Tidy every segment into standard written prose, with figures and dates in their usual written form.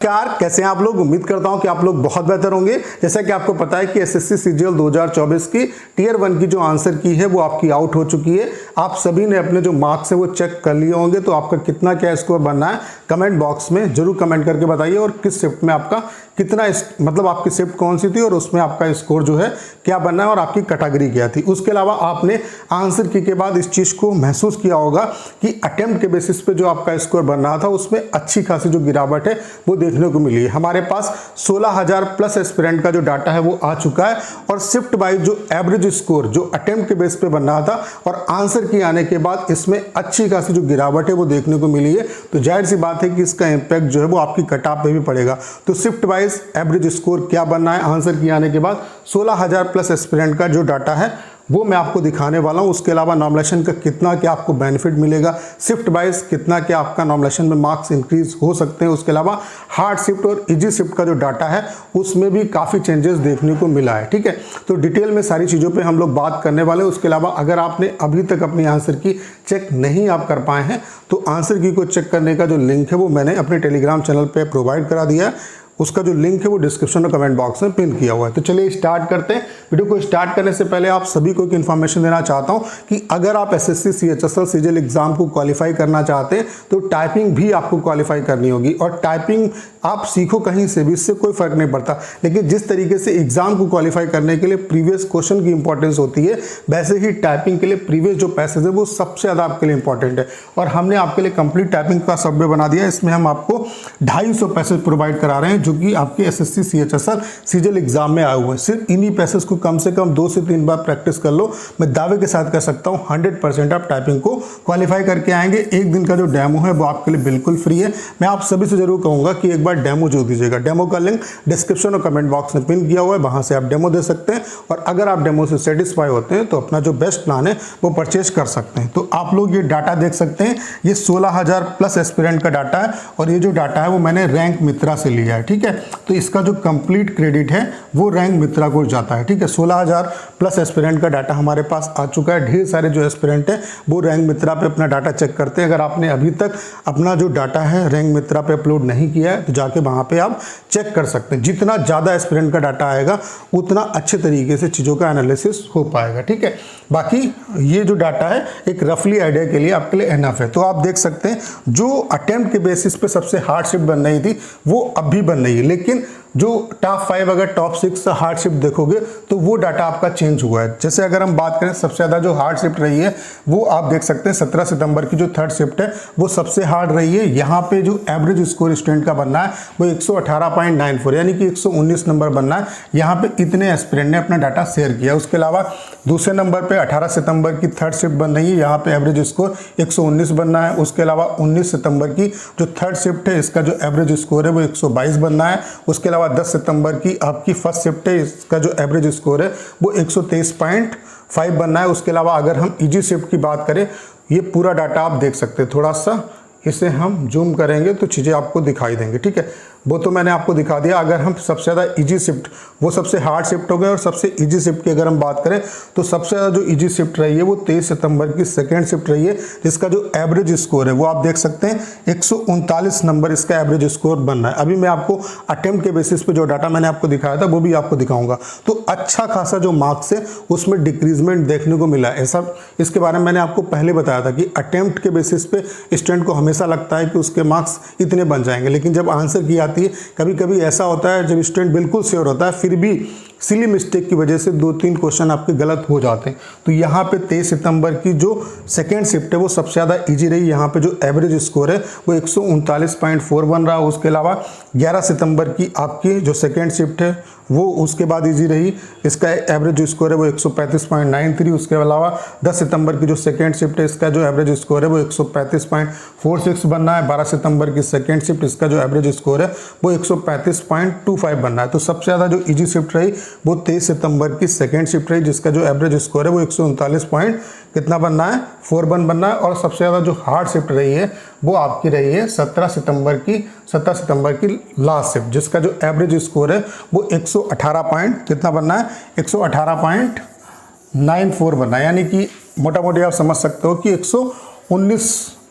नमस्कार, कैसे हैं आप लोग। उम्मीद करता हूं कि आप लोग बहुत बेहतर होंगे। जैसा कि आपको पता है कि एसएससी सीजीएल 2024 की टियर 1 की जो आंसर की है वो आपकी आउट हो चुकी है। आप सभी ने अपने जो मार्क्स है वो चेक कर लिए होंगे, तो आपका कितना क्या स्कोर बनना है कमेंट बॉक्स में जरूर कमेंट करके बताइए, और किस शिफ्ट में आपका कितना मतलब आपकी शिफ्ट कौन सी थी और उसमें आपका स्कोर जो है क्या बनना है और आपकी कैटेगरी क्या थी। उसके अलावा आपने आंसर की के बाद इस चीज को महसूस किया होगा कि अटेम्प्ट के बेसिस पे जो आपका स्कोर बन रहा था उसमें अच्छी खासी जो गिरावट है वो देखने को मिली है। हमारे पास 16,000 प्लस एस्पिरेंट का जो डाटा है वो आ चुका है, और शिफ्ट वाइज जो एवरेज स्कोर जो अटेम्प्ट के बेस पे बन रहा था और आंसर की आने के बाद इसमें अच्छी खासी जो गिरावट है वो देखने को मिली है। तो जाहिर सी बात है कि इसका इंपैक्ट जो है वो आपकी कट ऑफ पे भी पड़ेगा। तो शिफ्ट वाइज एवरेज स्कोर क्या बनना है आंसर की आने के बाद 16,000 प्लस एस्पिरेंट का जो डाटा है वो मैं आपको दिखाने वाला हूं। उसके अलावा नॉमिनेशन का कितना क्या आपको बेनिफिट मिलेगा, शिफ्ट वाइज कितना क्या आपका नॉमिनेशन में मार्क्स इंक्रीज हो सकते हैं। उसके अलावा हार्ड शिफ्ट और इजी शिफ्ट का जो डाटा है उसमें भी काफ़ी चेंजेस देखने को मिला है। ठीक है, तो डिटेल में सारी चीज़ों पे हम लोग बात करने वाले हैं। उसके अलावा अगर आपने अभी तक अपनी आंसर की चेक नहीं आप कर पाए हैं तो आंसर की को चेक करने का जो लिंक है वो मैंने अपने टेलीग्राम चैनल पर प्रोवाइड करा दिया है। उसका जो लिंक है वो डिस्क्रिप्शन और कमेंट बॉक्स में पिन किया हुआ है। तो चलिए स्टार्ट करते हैं। वीडियो को स्टार्ट करने से पहले आप सभी को एक इन्फॉर्मेशन देना चाहता हूं कि अगर आप एसएससी सीएचएसएल सीजीएल एग्जाम को क्वालिफाई करना चाहते हैं तो टाइपिंग भी आपको क्वालिफाई करनी होगी, और टाइपिंग आप सीखो कहीं से भी, इससे कोई फर्क नहीं पड़ता। लेकिन जिस तरीके से एग्जाम को क्वालिफाई करने के लिए प्रीवियस क्वेश्चन की इंपॉर्टेंस होती है, वैसे ही टाइपिंग के लिए प्रीवियस जो पैसेज है वो सबसे ज़्यादा आपके लिए इंपॉर्टेंट है। और हमने आपके लिए कंप्लीट टाइपिंग का सॉफ्टवेयर बना दिया है। इसमें हम आपको 250 पैसेज प्रोवाइड करा रहे हैं जो कि आपके एसएससी सीएचएसएल सीजीएल एग्जाम में आए हुए हैं। सिर्फ इन्हीं पैसेज को कम से कम 2 से 3 बार प्रैक्टिस कर लो, मैं दावे के साथ कह सकता हूं 100% आप टाइपिंग को क्वालिफाई करके आएंगे। एक दिन का जो डेमो है वो आपके लिए बिल्कुल फ्री है। मैं आप सभी से जरूर कहूंगा कि एक बार डेमो जो दीजिएगा। डेमो का लिंक डिस्क्रिप्शन और कमेंट बॉक्स में पिन किया हुआ है, वहां से आप डेमो दे सकते हैं। और अगर आप डेमो से सेटिस्फाई होते हैं तो अपना जो बेस्ट प्लान है वो परचेज कर सकते हैं। तो आप लोग ये डाटा देख सकते हैं, ये 16,000 प्लस एस्पिरेंट का डाटा है, और ये जो डाटा है वो मैंने रैंक मित्रा से लिया है। ठीक है, तो इसका जो कंप्लीट क्रेडिट है वो रैंक मित्रा को जाता है। ठीक है, 16,000 प्लस एस्पिरेंट का डाटा हमारे पास आ चुका है। ढेर सारे जो एस्पिरेंट हैं वो रैंक मित्रा पे अपना डाटा चेक करते हैं। अगर आपने अभी तक अपना जो डाटा है रैंक मित्रा पे अपलोड नहीं किया है तो जाके वहाँ पे आप चेक कर सकते हैं। जितना ज़्यादा एस्पिरेंट का डाटा आएगा उतना अच्छे तरीके से चीज़ों का एनालिसिस हो पाएगा। ठीक है, बाकी ये जो डाटा है एक रफली आइडिया के लिए आपके लिए एनफ है। तो आप देख सकते हैं जो अटेम्प्ट के बेसिस पे सबसे हार्ड शिफ्ट बन रही थी वो अब भी बन रही है, लेकिन जो टॉप 5 अगर टॉप 6 हार्ड शिफ्ट देखोगे तो वो डाटा आपका चेंज हुआ है। जैसे अगर हम बात करें सबसे ज़्यादा जो हार्ड शिफ्ट रही है वो आप देख सकते हैं 17 सितंबर की जो थर्ड शिफ्ट है वो सबसे हार्ड रही है। यहाँ पे जो एवरेज स्कोर स्टूडेंट का बनना है वो 118.94 यानी कि 119 नंबर बनना है। यहाँ पे इतने एस्पिरेंट ने अपना डाटा शेयर किया। उसके अलावा दूसरे नंबर पे 18 सितंबर की थर्ड शिफ्ट बन रही है, यहाँ पे एवरेज स्कोर 119 बनना है। उसके अलावा 19 सितंबर की जो थर्ड शिफ्ट है इसका जो एवरेज स्कोर है वो 122 बनना है। उसके अलावा 10 सितंबर की आपकी फर्स्ट शिफ्ट है, इसका जो एवरेज स्कोर है वो 123.5 बनना है। उसके अलावा अगर हम इजी शिफ्ट की बात करें, ये पूरा डाटा आप देख सकते हैं। थोड़ा सा इसे हम जूम करेंगे तो चीज़ें आपको दिखाई देंगी। ठीक है, वो तो मैंने आपको दिखा दिया। अगर हम सबसे ज़्यादा इजी शिफ्ट, वो सबसे हार्ड शिफ्ट हो गए, और सबसे इजी शिफ्ट की अगर हम बात करें तो सबसे ज़्यादा जो इजी शिफ्ट रही है वो 23 सितंबर की सेकेंड शिफ्ट रही है, जिसका जो एवरेज स्कोर है वो आप देख सकते हैं 139 नंबर इसका एवरेज स्कोर बनना है। अभी मैं आपको अटेम्प्ट के बेसिस पे जो डाटा मैंने आपको दिखाया था वो भी आपको दिखाऊंगा। तो अच्छा खासा जो मार्क्स है उसमें डिक्रीजमेंट देखने को मिला है। ऐसा इसके बारे में मैंने आपको पहले बताया था कि अटेम्प्ट के बेसिस पे स्टूडेंट को हमेशा लगता है कि उसके मार्क्स इतने बन जाएंगे, लेकिन जब आंसर की आती है कभी कभी ऐसा होता है जब स्टूडेंट बिल्कुल श्योर होता है फिर भी सिली मिस्टेक की वजह से 2-3 क्वेश्चन आपके गलत हो जाते हैं। तो यहाँ पे 23 सितंबर की जो सेकेंड शिफ्ट है वो सबसे ज़्यादा इजी रही। यहाँ पे जो एवरेज स्कोर है वो 139.4 बन रहा है। उसके अलावा 11 सितंबर की आपकी जो सेकेंड शिफ्ट है वो उसके बाद इजी रही, इसका एवरेज स्कोर है वो 135.93। उसके अलावा 10 सितंबर की जो सेकेंड शिफ्ट है इसका जो एवरेज स्कोर है वो 135.46 बनना है। 12 सितंबर की सेकेंड शिफ्ट इसका जो एवरेज स्कोर है वो 135.25 बनना है। तो सबसे ज़्यादा जो इजी शिफ्ट रही वो 23 सितंबर की सेकेंड शिफ्ट रही, जिसका जो एवरेज स्कोर है वो 139 पॉइंट कितना बनना है 41 बनना है। और सबसे ज़्यादा जो हार्ड शिफ्ट रही है वो आपकी रही है 17 सितंबर की लास्ट शिफ्ट, जिसका जो एवरेज स्कोर है वो 118 पॉइंट कितना बनना है 118.94 बनना है। यानी कि मोटा मोटी आप समझ सकते हो कि 119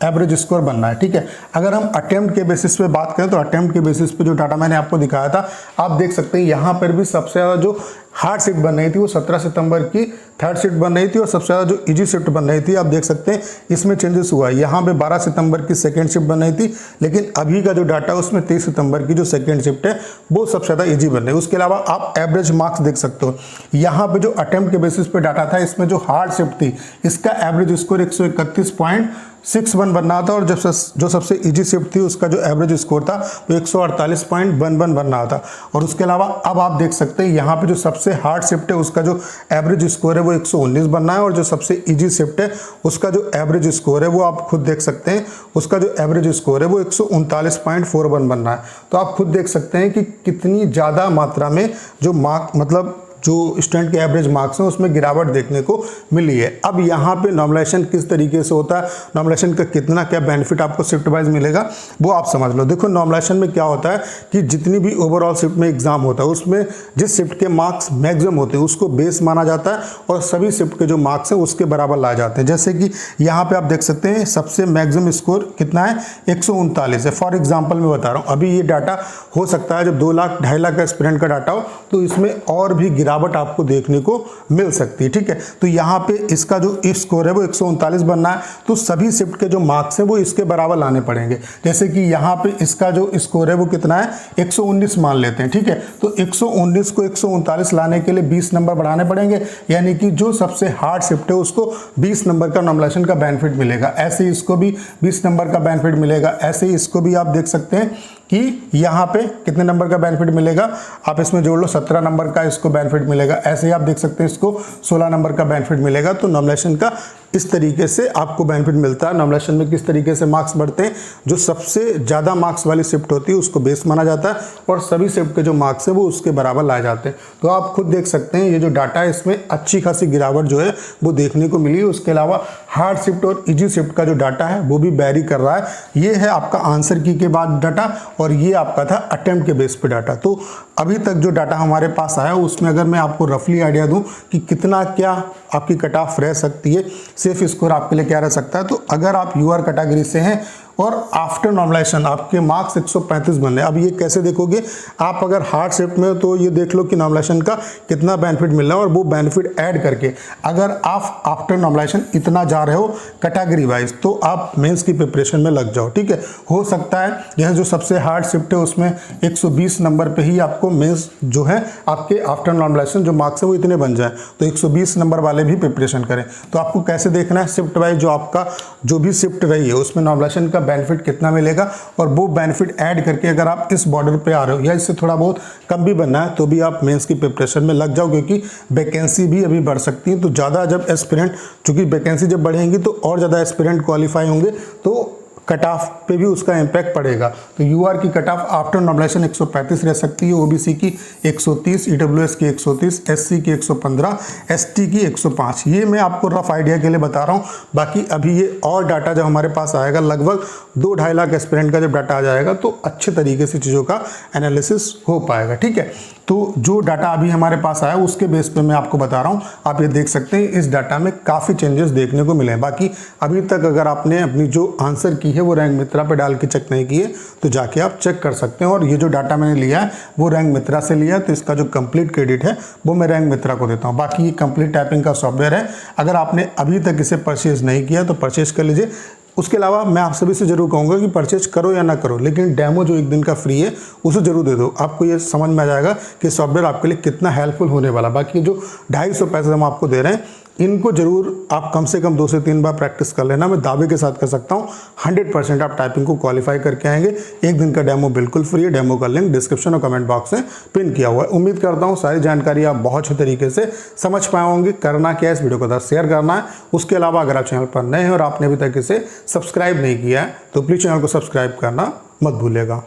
एवरेज स्कोर बनना है, ठीक है। अगर हम अटेम्प्ट के बेसिस पे बात करें तो अटेम्प्ट के बेसिस पे जो डाटा मैंने आपको दिखाया था, आप देख सकते हैं यहाँ पर भी सबसे ज़्यादा जो हार्ड शिफ्ट बन रही थी वो 17 सितंबर की थर्ड शिफ्ट बन रही थी और सबसे ज़्यादा जो इजी शिफ्ट बन रही थी, आप देख सकते हैं इसमें चेंजेस हुआ है। यहाँ पे 12 सितंबर की सेकेंड शिफ्ट बन रही थी, लेकिन अभी का जो डाटा है उसमें 23 सितंबर की जो सेकेंड शिफ्ट है वो सबसे ज़्यादा इजी बन रही है। उसके अलावा आप एवरेज मार्क्स देख सकते हो, यहाँ पे जो अटेम्प्ट के बेसिस पे डाटा था इसमें जो हार्ड शिफ्ट थी इसका एवरेज स्कोर 131.61 बनना था और जो सबसे इजी शिफ्ट थी उसका जो एवरेज स्कोर था वो 148.11 बन रहा था। और उसके अलावा अब आप देख सकते हैं यहाँ पे जो सबसे हार्ड शिफ्ट है उसका जो एवरेज स्कोर है वो 119 बनना है और जो सबसे इजी शिफ्ट है उसका जो एवरेज स्कोर है वो आप खुद देख सकते हैं, उसका जो एवरेज स्कोर है वो 139.41 बनना है। तो आप खुद देख सकते हैं कि कितनी ज़्यादा मात्रा में जो मार्क मतलब जो स्टूडेंट के एवरेज मार्क्स हैं उसमें गिरावट देखने को मिली है। अब यहाँ पे नॉर्मलाइजेशन किस तरीके से होता है, नॉर्मलाइजेशन का कितना क्या बेनिफिट आपको शिफ्ट वाइज मिलेगा वो आप समझ लो। देखो नॉर्मलाइजेशन में क्या होता है कि जितनी भी ओवरऑल शिफ्ट में एग्जाम होता है उसमें जिस शिफ्ट के मार्क्स मैक्सिमम होते हैं उसको बेस माना जाता है और सभी शिफ्ट के जो मार्क्स हैं उसके बराबर लाए जाते हैं। जैसे कि यहाँ पे आप देख सकते हैं सबसे मैक्सिमम स्कोर कितना है, 139 है। फॉर एग्जाम्पल मैं बता रहा हूँ, अभी ये डाटा हो सकता है जब 2 लाख 2.5 लाख का एस्पिरेंट का डाटा हो तो इसमें और भी गिरावट आपको देखने को मिल सकती है, ठीक है। तो यहाँ पे इसका जो स्कोर है वो 139 बनना है, तो सभी शिफ्ट के जो मार्क्स हैं वो इसके बराबर लाने पड़ेंगे। जैसे कि यहाँ पे इसका जो स्कोर है वो कितना है, 119 मान लेते हैं, ठीक है। तो 119 को 139 लाने के लिए 20 नंबर बढ़ाने पड़ेंगे, यानी कि जो सबसे हार्ड शिफ्ट है उसको 20 नंबर का नॉर्मलाइजेशन का बेनिफिट मिलेगा। ऐसे ही इसको भी 20 नंबर का बेनिफिट मिलेगा। ऐसे ही इसको भी आप देख सकते हैं कि यहाँ पे कितने नंबर का बेनिफिट मिलेगा, आप इसमें जोड़ लो 17 नंबर का इसको बेनिफिट मिलेगा। ऐसे ही आप देख सकते हैं इसको 16 नंबर का बेनिफिट मिलेगा। तो नॉर्मलाइजेशन का इस तरीके से आपको बेनिफिट मिलता है। नॉर्मलाइजेशन में किस तरीके से मार्क्स बढ़ते हैं, जो सबसे ज़्यादा मार्क्स वाली शिफ्ट होती है उसको बेस माना जाता है और सभी शिफ्ट के जो मार्क्स है वो उसके बराबर लाए जाते हैं। तो आप खुद देख सकते हैं ये जो डाटा है इसमें अच्छी खासी गिरावट जो है वो देखने को मिली है। उसके अलावा हार्ड शिफ्ट और इजी शिफ्ट का जो डाटा है वो भी वेरी कर रहा है। ये है आपका आंसर की के बाद डाटा और ये आपका था अटेम्प्ट के बेस पे डाटा। तो अभी तक जो डाटा हमारे पास आया उसमें अगर मैं आपको रफली आइडिया दूं कि कितना क्या आपकी कट ऑफ रह सकती है, सेफ स्कोर आपके लिए क्या रह सकता है, तो अगर आप यूआर कैटेगरी से हैं और आफ्टर नॉर्मलाइजेशन आपके मार्क्स 135 बन रहे हैं। अब ये कैसे देखोगे, आप अगर हार्ड शिफ्ट में हो तो ये देख लो कि नॉर्मलाइजेशन का कितना बेनिफिट मिल रहा है और वो बेनिफिट ऐड करके अगर आप आफ्टर नॉर्मलाइजेशन इतना जा रहे हो कैटेगरी वाइज तो आप मेंस की प्रिपरेशन में लग जाओ, ठीक है। हो सकता है यह जो सबसे हार्ड शिफ्ट है उसमें 120 नंबर पे ही आपको मेंस जो है आपके आफ्टर नॉर्मलाइजेशन जो मार्क्स है वो इतने बन जाए, तो 120 नंबर वाले भी प्रिपरेशन करें। तो आपको कैसे देखना है, शिफ्ट वाइज जो आपका जो भी शिफ्ट रही है उसमें नॉर्मलाइजेशन का बेनिफिट कितना मिलेगा और वो बेनिफिट ऐड करके अगर आप इस बॉर्डर पे आ रहे हो या इससे थोड़ा बहुत कम भी बनना है तो भी आप मेंस की प्रिपरेशन में लग जाओ, क्योंकि वैकेंसी भी अभी बढ़ सकती है। तो ज़्यादा जब एस्पिरेंट, चूँकि वैकेंसी जब बढ़ेंगी तो और ज़्यादा एस्पिरेंट क्वालिफाई होंगे तो कट ऑफ पे भी उसका इम्पैक्ट पड़ेगा। तो यूआर की कट ऑफ आफ्टर नॉर्मलाइजेशन 135 रह सकती है, ओबीसी की 130, ईडब्ल्यूएस की 130, एससी की 115, एसटी की 105। ये मैं आपको रफ आइडिया के लिए बता रहा हूँ। बाकी अभी ये और डाटा जब हमारे पास आएगा, लगभग 2-2.5 लाख एस्पिरेंट का जब डाटा आ जाएगा तो अच्छे तरीके से चीज़ों का एनालिसिस हो पाएगा, ठीक है। तो जो डाटा अभी हमारे पास आया उसके बेस पे मैं आपको बता रहा हूँ। आप ये देख सकते हैं इस डाटा में काफ़ी चेंजेस देखने को मिले हैं। बाकी अभी तक अगर आपने अपनी जो आंसर की है वो रैंक मित्रा पे डाल के चेक नहीं किए तो जाके आप चेक कर सकते हैं। और ये जो डाटा मैंने लिया है वो रैंक मित्रा से लिया है, तो इसका जो कंप्लीट क्रेडिट है वो मैं रैंक मित्रा को देता हूँ। बाकी ये कंप्लीट टाइपिंग का सॉफ्टवेयर है, अगर आपने अभी तक इसे परचेज नहीं किया तो परचेज कर लीजिए। उसके अलावा मैं आप सभी से जरूर कहूँगा कि परचेज करो या ना करो, लेकिन डेमो जो 1 दिन का फ्री है उसे जरूर दे दो। आपको ये समझ में आ जाएगा कि सॉफ्टवेयर आपके लिए कितना हेल्पफुल होने वाला। बाकी जो 250 पैसे हम आपको दे रहे हैं इनको जरूर आप कम से कम 2 से 3 बार प्रैक्टिस कर लेना। मैं दावे के साथ कर सकता हूँ 100% आप टाइपिंग को क्वालिफाई करके आएंगे। 1 दिन का डेमो बिल्कुल फ्री है, डेमो का लिंक डिस्क्रिप्शन और कमेंट बॉक्स में पिन किया हुआ है। उम्मीद करता हूँ सारी जानकारी आप बहुत अच्छे तरीके से समझ पाए होंगे। करना क्या है, इस वीडियो को शेयर करना है। उसके अलावा अगर आप चैनल पर नए हैं और आपने अभी तक इसे सब्सक्राइब नहीं किया है तो प्लीज़ चैनल को सब्सक्राइब करना मत भूलिएगा।